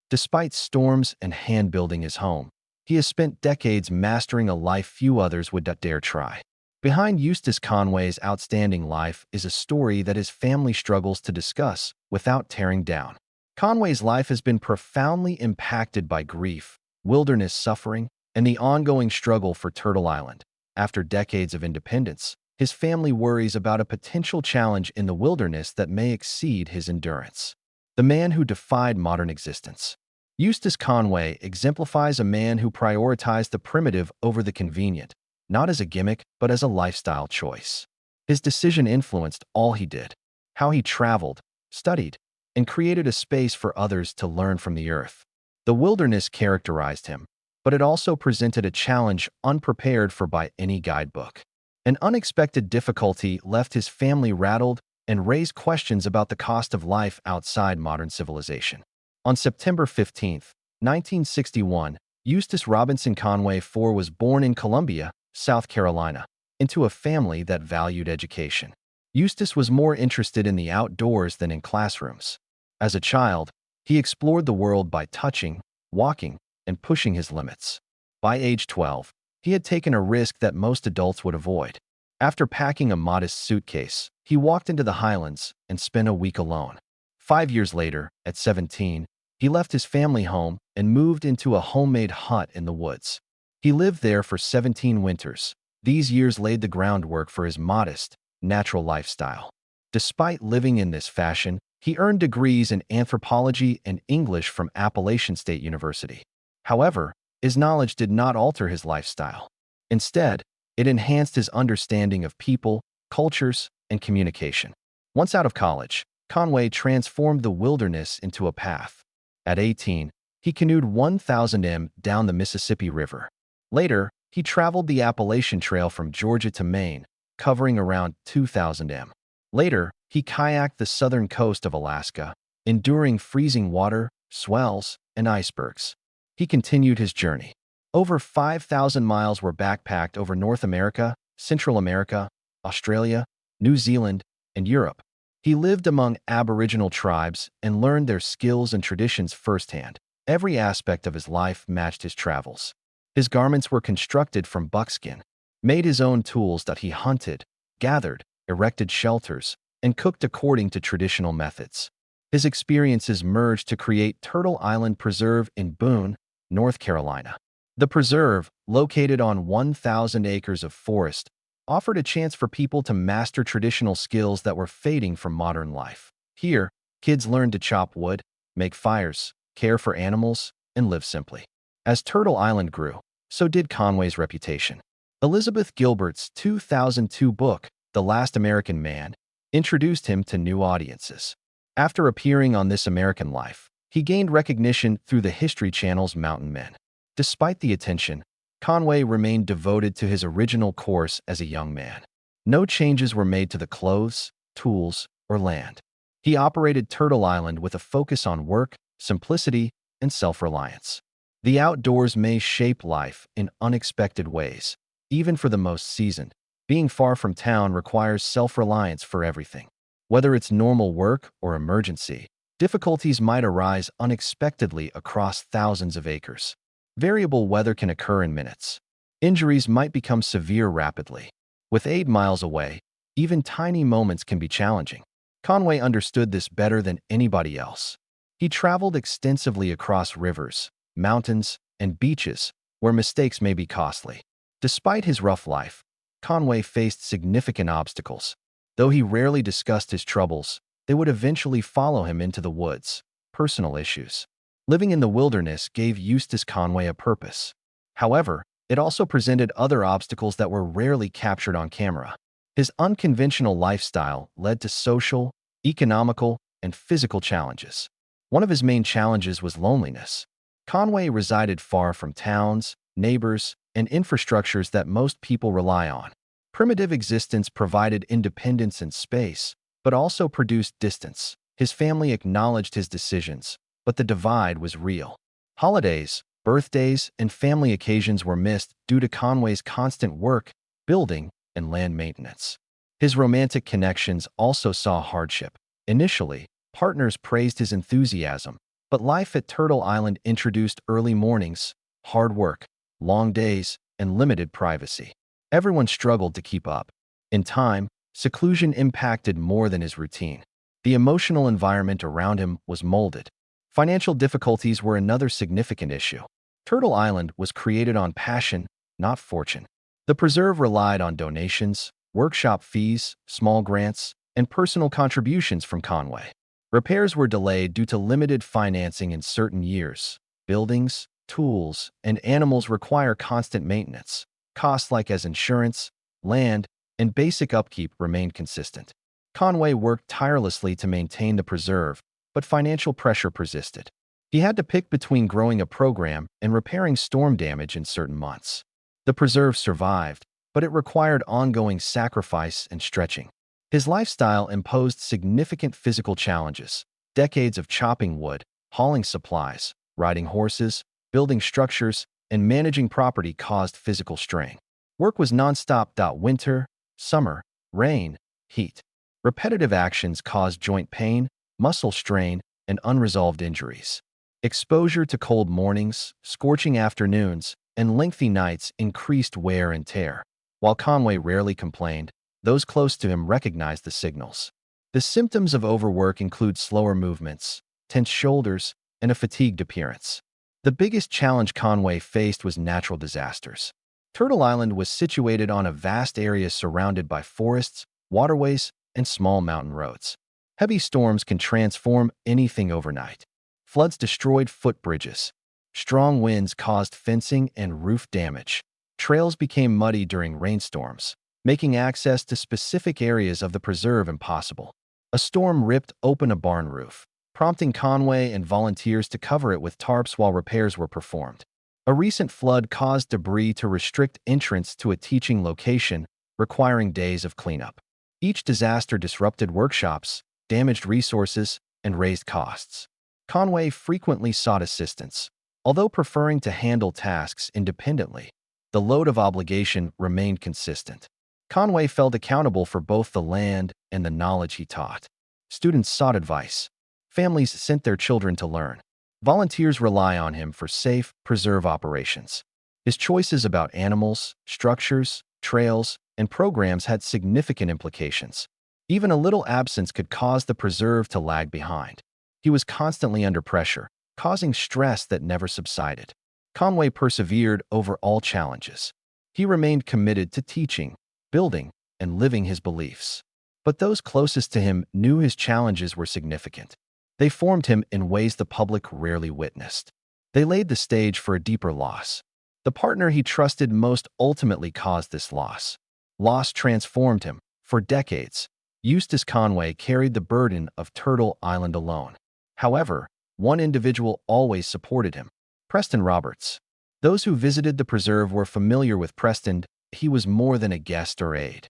Despite storms and hand-building his home, he has spent decades mastering a life few others would dare try. Behind Eustace Conway's outstanding life is a story that his family struggles to discuss without tearing down. Conway's life has been profoundly impacted by grief, wilderness suffering, and the ongoing struggle for Turtle Island. After decades of independence, his family worries about a potential challenge in the wilderness that may exceed his endurance. The man who defied modern existence. Eustace Conway exemplifies a man who prioritized the primitive over the convenient, not as a gimmick, but as a lifestyle choice. His decision influenced all he did, how he traveled, studied, and created a space for others to learn from the earth. The wilderness characterized him, but it also presented a challenge unprepared for by any guidebook. An unexpected difficulty left his family rattled and raised questions about the cost of life outside modern civilization. On September 15, 1961, Eustace Robinson Conway IV was born in Columbia, South Carolina, into a family that valued education. Eustace was more interested in the outdoors than in classrooms. As a child, he explored the world by touching, walking, and pushing his limits. By age 12, he had taken a risk that most adults would avoid. After packing a modest suitcase, he walked into the highlands and spent a week alone. 5 years later, at 17, he left his family home and moved into a homemade hut in the woods. He lived there for 17 winters. These years laid the groundwork for his modest, natural lifestyle. Despite living in this fashion, he earned degrees in anthropology and English from Appalachian State University. However, his knowledge did not alter his lifestyle. Instead, it enhanced his understanding of people, cultures, and communication. Once out of college, Conway transformed the wilderness into a path. At 18, he canoed 1,000 m down the Mississippi River. Later, he traveled the Appalachian Trail from Georgia to Maine, covering around 2,000 m. Later, he kayaked the southern coast of Alaska, enduring freezing water, swells, and icebergs. He continued his journey. Over 5,000 miles were backpacked over North America, Central America, Australia, New Zealand, and Europe. He lived among Aboriginal tribes and learned their skills and traditions firsthand. Every aspect of his life matched his travels. His garments were constructed from buckskin, made his own tools that he hunted, gathered, erected shelters, and cooked according to traditional methods. His experiences merged to create Turtle Island Preserve in Boone, North Carolina. The preserve, located on 1,000 acres of forest, offered a chance for people to master traditional skills that were fading from modern life. Here, kids learned to chop wood, make fires, care for animals, and live simply. As Turtle Island grew, so did Conway's reputation. Elizabeth Gilbert's 2002 book, The Last American Man, introduced him to new audiences. After appearing on This American Life, he gained recognition through the History Channel's Mountain Men. Despite the attention, Conway remained devoted to his original course as a young man. No changes were made to the clothes, tools, or land. He operated Turtle Island with a focus on work, simplicity, and self-reliance. The outdoors may shape life in unexpected ways, even for the most seasoned. Being far from town requires self-reliance for everything. Whether it's normal work or emergency, difficulties might arise unexpectedly across thousands of acres. Variable weather can occur in minutes. Injuries might become severe rapidly. With 8 miles away, even tiny moments can be challenging. Conway understood this better than anybody else. He traveled extensively across rivers, mountains, and beaches where mistakes may be costly. Despite his rough life, Conway faced significant obstacles. Though he rarely discussed his troubles, they would eventually follow him into the woods. Personal issues. Living in the wilderness gave Eustace Conway a purpose. However, it also presented other obstacles that were rarely captured on camera. His unconventional lifestyle led to social, economical, and physical challenges. One of his main challenges was loneliness. Conway resided far from towns, neighbors, and infrastructures that most people rely on. Primitive existence provided independence and space, but also produced distance. His family acknowledged his decisions, but the divide was real. Holidays, birthdays, and family occasions were missed due to Conway's constant work, building, and land maintenance. His romantic connections also saw hardship. Initially, partners praised his enthusiasm, But life at Turtle Island introduced early mornings, hard work, long days, and limited privacy. Everyone struggled to keep up. In time, seclusion impacted more than his routine. The emotional environment around him was molded. Financial difficulties were another significant issue. Turtle Island was created on passion, not fortune. The preserve relied on donations, workshop fees, small grants, and personal contributions from Conway. Repairs were delayed due to limited financing in certain years. Buildings, tools, and animals require constant maintenance. Costs like as insurance, land, and basic upkeep remained consistent. Conway worked tirelessly to maintain the preserve, but financial pressure persisted. He had to pick between growing a program and repairing storm damage in certain months. The preserve survived, but it required ongoing sacrifice and stretching. His lifestyle imposed significant physical challenges. Decades of chopping wood, hauling supplies, riding horses, building structures, and managing property caused physical strain. Work was nonstop. Winter, summer, rain, heat. Repetitive actions caused joint pain, muscle strain, and unresolved injuries. Exposure to cold mornings, scorching afternoons, and lengthy nights increased wear and tear. While Conway rarely complained, those close to him recognized the signals. The symptoms of overwork include slower movements, tense shoulders, and a fatigued appearance. The biggest challenge Conway faced was natural disasters. Turtle Island was situated on a vast area surrounded by forests, waterways, and small mountain roads. Heavy storms can transform anything overnight. Floods destroyed footbridges. Strong winds caused fencing and roof damage. Trails became muddy during rainstorms, making access to specific areas of the preserve impossible. A storm ripped open a barn roof, prompting Conway and volunteers to cover it with tarps while repairs were performed. A recent flood caused debris to restrict entrance to a teaching location, requiring days of cleanup. Each disaster disrupted workshops, damaged resources, and raised costs. Conway frequently sought assistance. Although preferring to handle tasks independently, the load of obligation remained consistent. Conway felt accountable for both the land and the knowledge he taught. Students sought advice. Families sent their children to learn. Volunteers rely on him for safe, preserve operations. His choices about animals, structures, trails, and programs had significant implications. Even a little absence could cause the preserve to lag behind. He was constantly under pressure, causing stress that never subsided. Conway persevered over all challenges. He remained committed to teaching, building, and living his beliefs. But those closest to him knew his challenges were significant. They formed him in ways the public rarely witnessed. They laid the stage for a deeper loss. The partner he trusted most ultimately caused this loss. Loss transformed him. For decades, Eustace Conway carried the burden of Turtle Island alone. However, one individual always supported him: Preston Roberts. Those who visited the preserve were familiar with Preston. He was more than a guest or aide.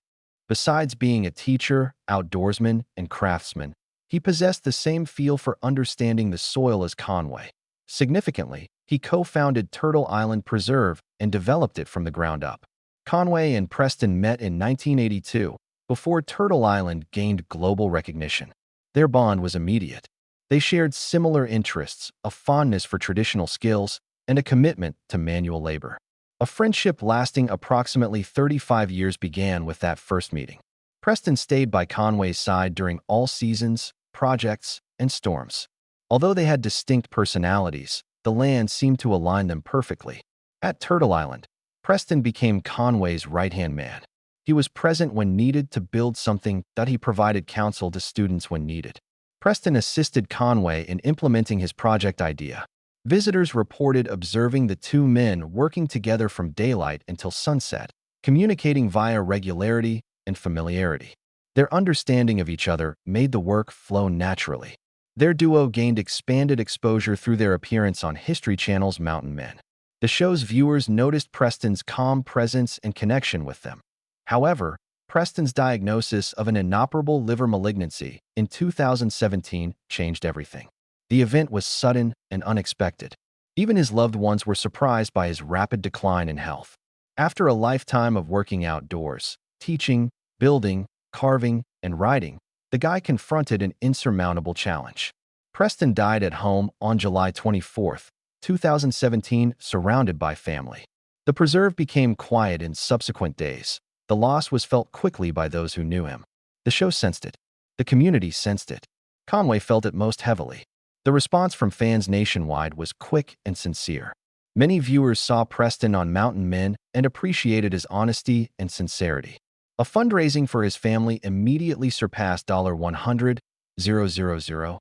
Besides being a teacher, outdoorsman, and craftsman, he possessed the same feel for understanding the soil as Conway. Significantly, he co-founded Turtle Island Preserve and developed it from the ground up. Conway and Preston met in 1982, before Turtle Island gained global recognition. Their bond was immediate. They shared similar interests, a fondness for traditional skills, and a commitment to manual labor. A friendship lasting approximately 35 years began with that first meeting. Preston stayed by Conway's side during all seasons, projects, and storms. Although they had distinct personalities, the land seemed to align them perfectly. At Turtle Island, Preston became Conway's right-hand man. He was present when needed to build something that he provided counsel to students when needed. Preston assisted Conway in implementing his project idea. Visitors reported observing the two men working together from daylight until sunset, communicating via regularity and familiarity. Their understanding of each other made the work flow naturally. Their duo gained expanded exposure through their appearance on History Channel's Mountain Men. The show's viewers noticed Preston's calm presence and connection with them. However, Preston's diagnosis of an inoperable liver malignancy in 2017 changed everything. The event was sudden and unexpected. Even his loved ones were surprised by his rapid decline in health. After a lifetime of working outdoors, teaching, building, carving, and writing, the guy confronted an insurmountable challenge. Preston died at home on July 24, 2017, surrounded by family. The preserve became quiet in subsequent days. The loss was felt quickly by those who knew him. The show sensed it. The community sensed it. Conway felt it most heavily. The response from fans nationwide was quick and sincere. Many viewers saw Preston on Mountain Men and appreciated his honesty and sincerity. A fundraising for his family immediately surpassed $100,000.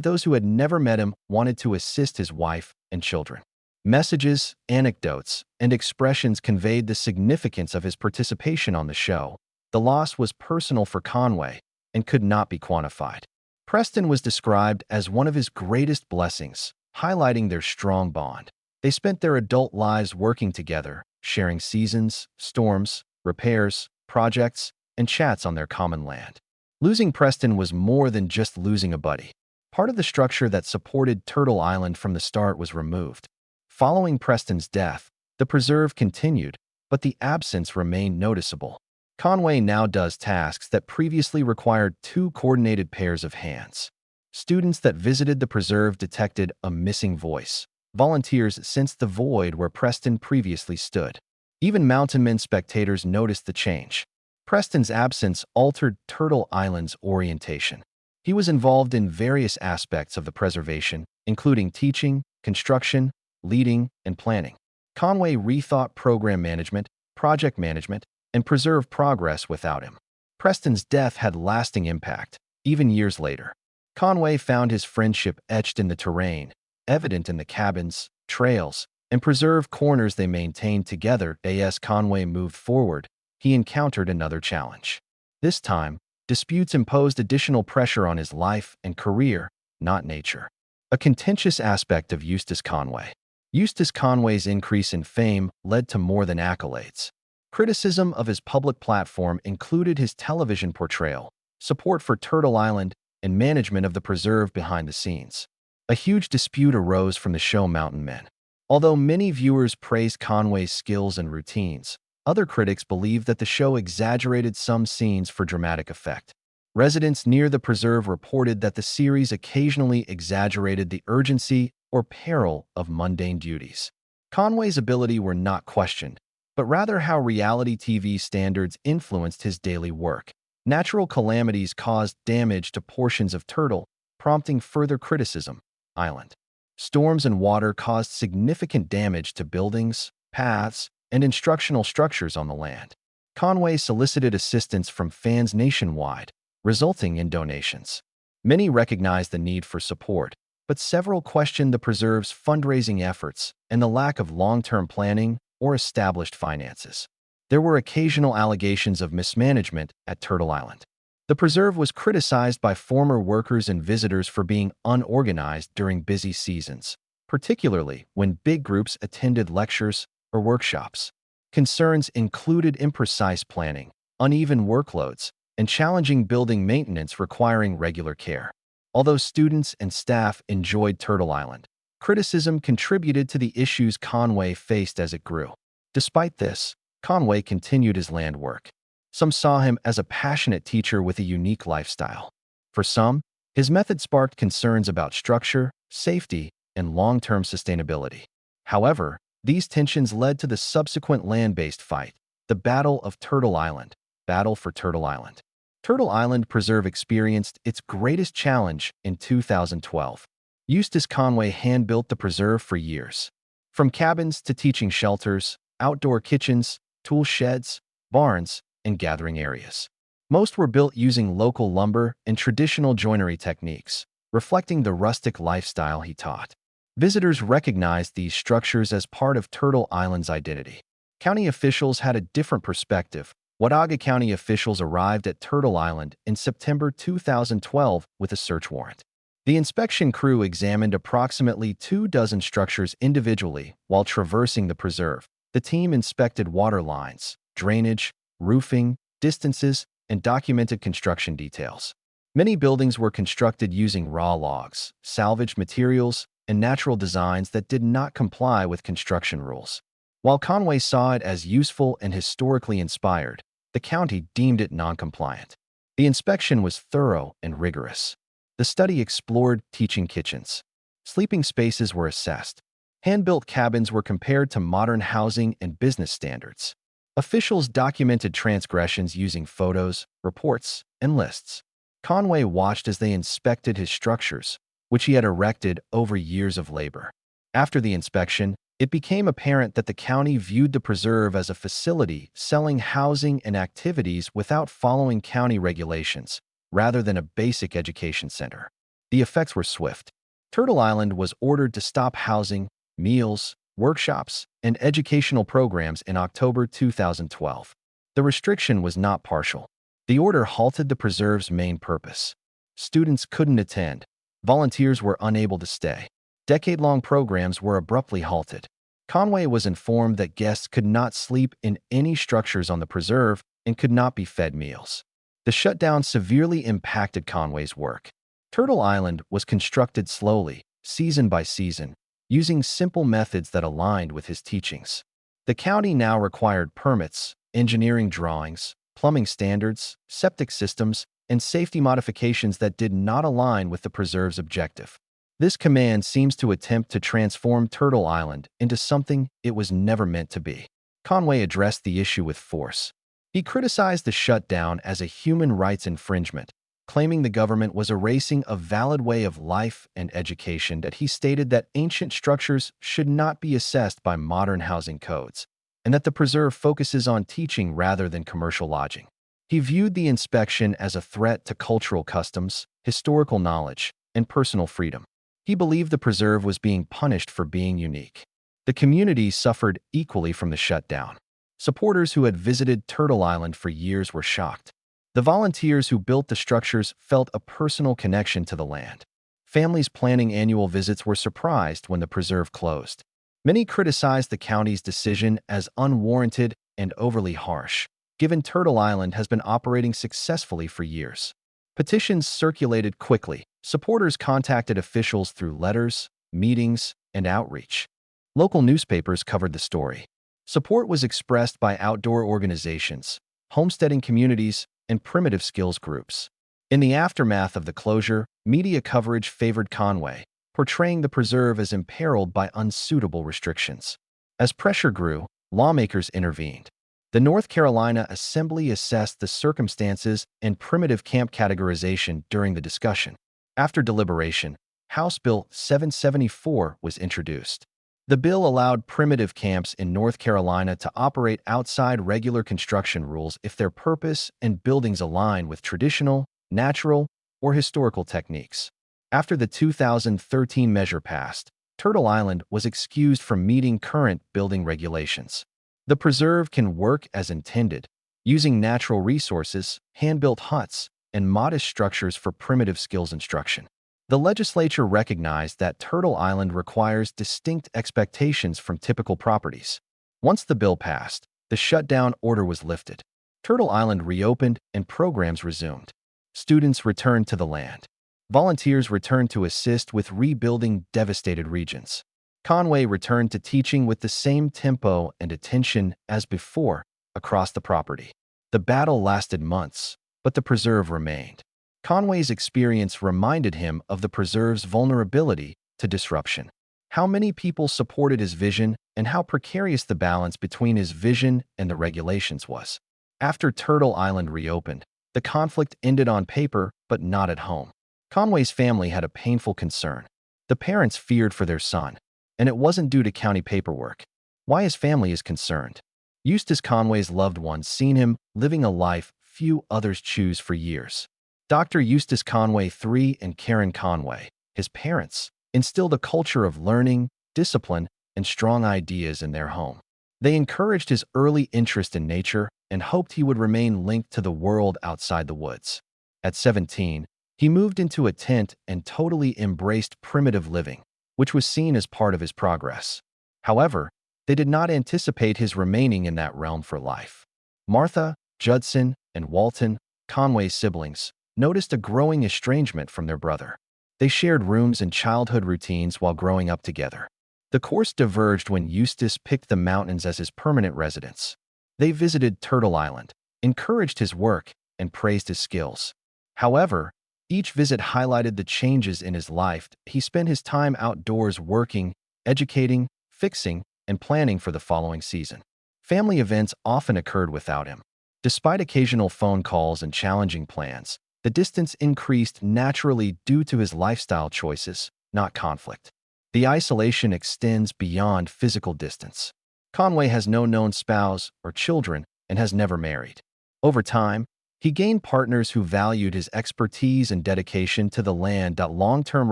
Those who had never met him wanted to assist his wife and children. Messages, anecdotes, and expressions conveyed the significance of his participation on the show. The loss was personal for Conway and could not be quantified. Preston was described as one of his greatest blessings, highlighting their strong bond. They spent their adult lives working together, sharing seasons, storms, repairs, projects, and chats on their common land. Losing Preston was more than just losing a buddy. Part of the structure that supported Turtle Island from the start was removed. Following Preston's death, the preserve continued, but the absence remained noticeable. Conway now does tasks that previously required two coordinated pairs of hands. Students that visited the preserve detected a missing voice. Volunteers sensed the void where Preston previously stood. Even Mountain Men spectators noticed the change. Preston's absence altered Turtle Island's orientation. He was involved in various aspects of the preservation, including teaching, construction, leading, and planning. Conway rethought program management, project management, and preserve progress without him. Preston's death had lasting impact, even years later. Conway found his friendship etched in the terrain, evident in the cabins, trails, and preserve corners they maintained together. As Conway moved forward, he encountered another challenge. This time, disputes imposed additional pressure on his life and career, not nature. A contentious aspect of Eustace Conway. Eustace Conway's increase in fame led to more than accolades. Criticism of his public platform included his television portrayal, support for Turtle Island, and management of the preserve behind the scenes. A huge dispute arose from the show Mountain Men. Although many viewers praised Conway's skills and routines, other critics believed that the show exaggerated some scenes for dramatic effect. Residents near the preserve reported that the series occasionally exaggerated the urgency or peril of mundane duties. Conway's ability were not questioned, but rather how reality TV standards influenced his daily work. Natural calamities caused damage to portions of Turtle, prompting further criticism. Island. Storms and water caused significant damage to buildings, paths, and instructional structures on the land. Conway solicited assistance from fans nationwide, resulting in donations. Many recognized the need for support, but several questioned the preserve's fundraising efforts and the lack of long-term planning or established finances. There were occasional allegations of mismanagement at Turtle Island. The preserve was criticized by former workers and visitors for being unorganized during busy seasons, particularly when big groups attended lectures or workshops. Concerns included imprecise planning, uneven workloads, and challenging building maintenance requiring regular care. Although students and staff enjoyed Turtle Island, criticism contributed to the issues Conway faced as it grew. Despite this, Conway continued his land work. Some saw him as a passionate teacher with a unique lifestyle. For some, his method sparked concerns about structure, safety, and long-term sustainability. However, these tensions led to the subsequent land-based fight, the Battle of Turtle Island. Battle for Turtle Island. Turtle Island Preserve experienced its greatest challenge in 2012. Eustace Conway hand-built the preserve for years. From cabins to teaching shelters, outdoor kitchens, tool sheds, barns, and gathering areas. Most were built using local lumber and traditional joinery techniques, reflecting the rustic lifestyle he taught. Visitors recognized these structures as part of Turtle Island's identity. County officials had a different perspective. Watauga County officials arrived at Turtle Island in September 2012 with a search warrant. The inspection crew examined approximately 24 structures individually while traversing the preserve. The team inspected water lines, drainage, roofing, distances, and documented construction details. Many buildings were constructed using raw logs, salvaged materials, and natural designs that did not comply with construction rules. While Conway saw it as useful and historically inspired, the county deemed it non-compliant. The inspection was thorough and rigorous. The study explored teaching kitchens. Sleeping spaces were assessed. Hand-built cabins were compared to modern housing and business standards. Officials documented transgressions using photos, reports, and lists. Conway watched as they inspected his structures, which he had erected over years of labor. After the inspection, it became apparent that the county viewed the preserve as a facility selling housing and activities without following county regulations, rather than a basic education center. The effects were swift. Turtle Island was ordered to stop housing, meals, workshops, and educational programs in October 2012. The restriction was not partial. The order halted the preserve's main purpose. Students couldn't attend. Volunteers were unable to stay. Decade-long programs were abruptly halted. Conway was informed that guests could not sleep in any structures on the preserve and could not be fed meals. The shutdown severely impacted Conway's work. Turtle Island was constructed slowly, season by season, using simple methods that aligned with his teachings. The county now required permits, engineering drawings, plumbing standards, septic systems, and safety modifications that did not align with the preserve's objective. This command seems to attempt to transform Turtle Island into something it was never meant to be. Conway addressed the issue with force. He criticized the shutdown as a human rights infringement, claiming the government was erasing a valid way of life and education. That he stated that ancient structures should not be assessed by modern housing codes, and that the preserve focuses on teaching rather than commercial lodging. He viewed the inspection as a threat to cultural customs, historical knowledge, and personal freedom. He believed the preserve was being punished for being unique. The community suffered equally from the shutdown. Supporters who had visited Turtle Island for years were shocked. The volunteers who built the structures felt a personal connection to the land. Families planning annual visits were surprised when the preserve closed. Many criticized the county's decision as unwarranted and overly harsh, given Turtle Island has been operating successfully for years. Petitions circulated quickly. Supporters contacted officials through letters, meetings, and outreach. Local newspapers covered the story. Support was expressed by outdoor organizations, homesteading communities, and primitive skills groups. In the aftermath of the closure, media coverage favored Conway, portraying the preserve as imperiled by unsuitable restrictions. As pressure grew, lawmakers intervened. The North Carolina Assembly assessed the circumstances and primitive camp categorization during the discussion. After deliberation, House Bill 774 was introduced. The bill allowed primitive camps in North Carolina to operate outside regular construction rules if their purpose and buildings align with traditional, natural, or historical techniques. After the 2013 measure passed, Turtle Island was excused from meeting current building regulations. The preserve can work as intended, using natural resources, hand-built huts, and modest structures for primitive skills instruction. The legislature recognized that Turtle Island requires distinct expectations from typical properties. Once the bill passed, the shutdown order was lifted. Turtle Island reopened and programs resumed. Students returned to the land. Volunteers returned to assist with rebuilding devastated regions. Conway returned to teaching with the same tempo and attention as before across the property. The battle lasted months, but the preserve remained. Conway's experience reminded him of the preserve's vulnerability to disruption. How many people supported his vision and how precarious the balance between his vision and the regulations was. After Turtle Island reopened, the conflict ended on paper but not at home. Conway's family had a painful concern. The parents feared for their son, and it wasn't due to county paperwork. Why his family is concerned. Eustace Conway's loved ones seen him living a life few others choose for years. Dr. Eustace Conway III and Karen Conway, his parents, instilled a culture of learning, discipline, and strong ideas in their home. They encouraged his early interest in nature and hoped he would remain linked to the world outside the woods. At 17, he moved into a tent and totally embraced primitive living, which was seen as part of his progress. However, they did not anticipate his remaining in that realm for life. Martha, Judson, and Walton, Conway's siblings, noticed a growing estrangement from their brother. They shared rooms and childhood routines while growing up together. The course diverged when Eustace picked the mountains as his permanent residence. They visited Turtle Island, encouraged his work, and praised his skills. However, Each visit highlighted the changes in his life. He spent his time outdoors working, educating, fixing, and planning for the following season. Family events often occurred without him. Despite occasional phone calls and challenging plans, the distance increased naturally due to his lifestyle choices, not conflict. The isolation extends beyond physical distance. Conway has no known spouse or children and has never married. Over time, he gained partners who valued his expertise and dedication to the land. Long-term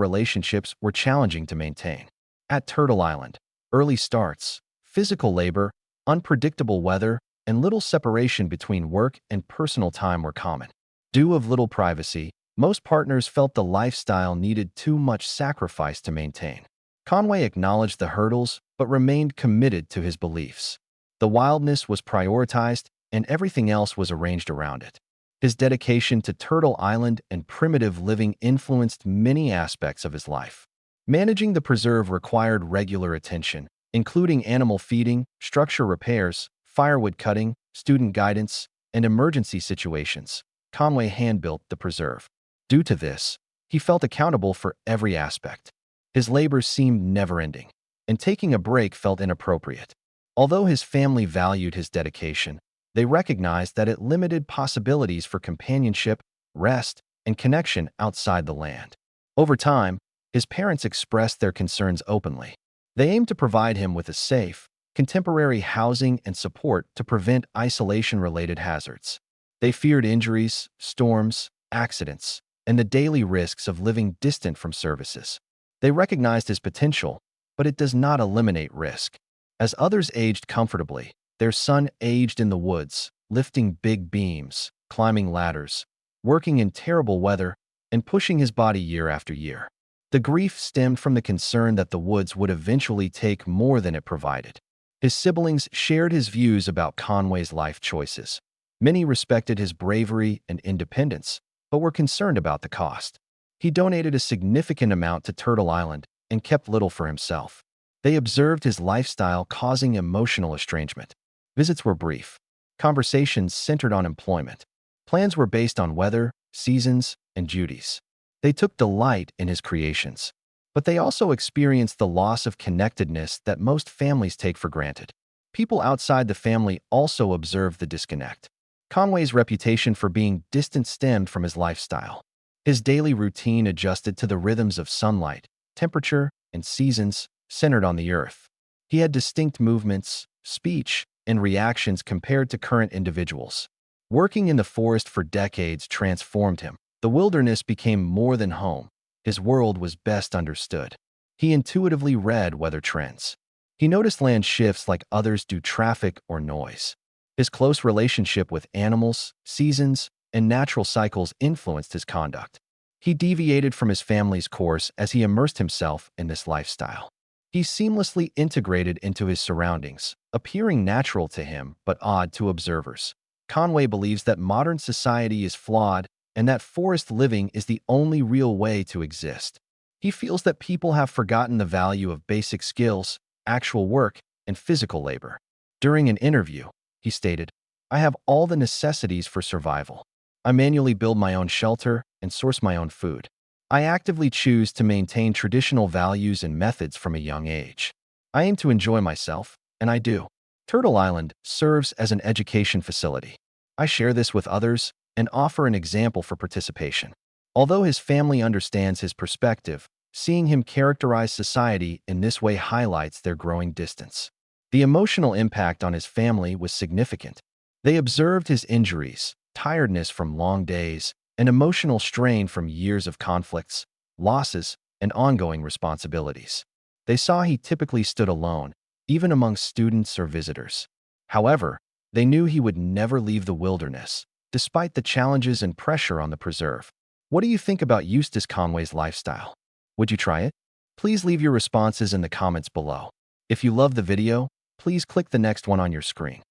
relationships were challenging to maintain. At Turtle Island, early starts, physical labor, unpredictable weather, and little separation between work and personal time were common. Due to little privacy, most partners felt the lifestyle needed too much sacrifice to maintain. Conway acknowledged the hurdles but remained committed to his beliefs. The wildness was prioritized and everything else was arranged around it. His dedication to Turtle Island and primitive living influenced many aspects of his life. Managing the preserve required regular attention, including animal feeding, structure repairs, firewood cutting, student guidance, and emergency situations. Conway hand-built the preserve. Due to this, he felt accountable for every aspect. His labors seemed never-ending, and taking a break felt inappropriate. Although his family valued his dedication, they recognized that it limited possibilities for companionship, rest, and connection outside the land. Over time, his parents expressed their concerns openly. They aimed to provide him with a safe, contemporary housing and support to prevent isolation-related hazards. They feared injuries, storms, accidents, and the daily risks of living distant from services. They recognized his potential, but it does not eliminate risk. As others aged comfortably, their son aged in the woods, lifting big beams, climbing ladders, working in terrible weather, and pushing his body year after year. The grief stemmed from the concern that the woods would eventually take more than it provided. His siblings shared his views about Conway's life choices. Many respected his bravery and independence, but were concerned about the cost. He donated a significant amount to Turtle Island and kept little for himself. They observed his lifestyle, causing emotional estrangement. Visits were brief. Conversations centered on employment. Plans were based on weather, seasons, and duties. They took delight in his creations, but they also experienced the loss of connectedness that most families take for granted. People outside the family also observed the disconnect. Conway's reputation for being distant stemmed from his lifestyle. His daily routine adjusted to the rhythms of sunlight, temperature, and seasons centered on the earth. He had distinct movements, speech, and reactions compared to current individuals. Working in the forest for decades transformed him. The wilderness became more than home. His world was best understood. He intuitively read weather trends. He noticed land shifts like others do traffic or noise. His close relationship with animals, seasons, and natural cycles influenced his conduct. He deviated from his family's course as he immersed himself in this lifestyle. He seamlessly integrated into his surroundings, appearing natural to him but odd to observers. Conway believes that modern society is flawed and that forest living is the only real way to exist. He feels that people have forgotten the value of basic skills, actual work, and physical labor. During an interview, he stated, "I have all the necessities for survival. I manually build my own shelter and source my own food. I actively choose to maintain traditional values and methods from a young age. I aim to enjoy myself, and I do." Turtle Island serves as an education facility. I share this with others and offer an example for participation. Although his family understands his perspective, seeing him characterize society in this way highlights their growing distance. The emotional impact on his family was significant. They observed his injuries, tiredness from long days, and emotional strain from years of conflicts, losses, and ongoing responsibilities. They saw he typically stood alone, even among students or visitors. However, they knew he would never leave the wilderness, despite the challenges and pressure on the preserve. What do you think about Eustace Conway's lifestyle? Would you try it? Please leave your responses in the comments below. If you love the video, please click the next one on your screen.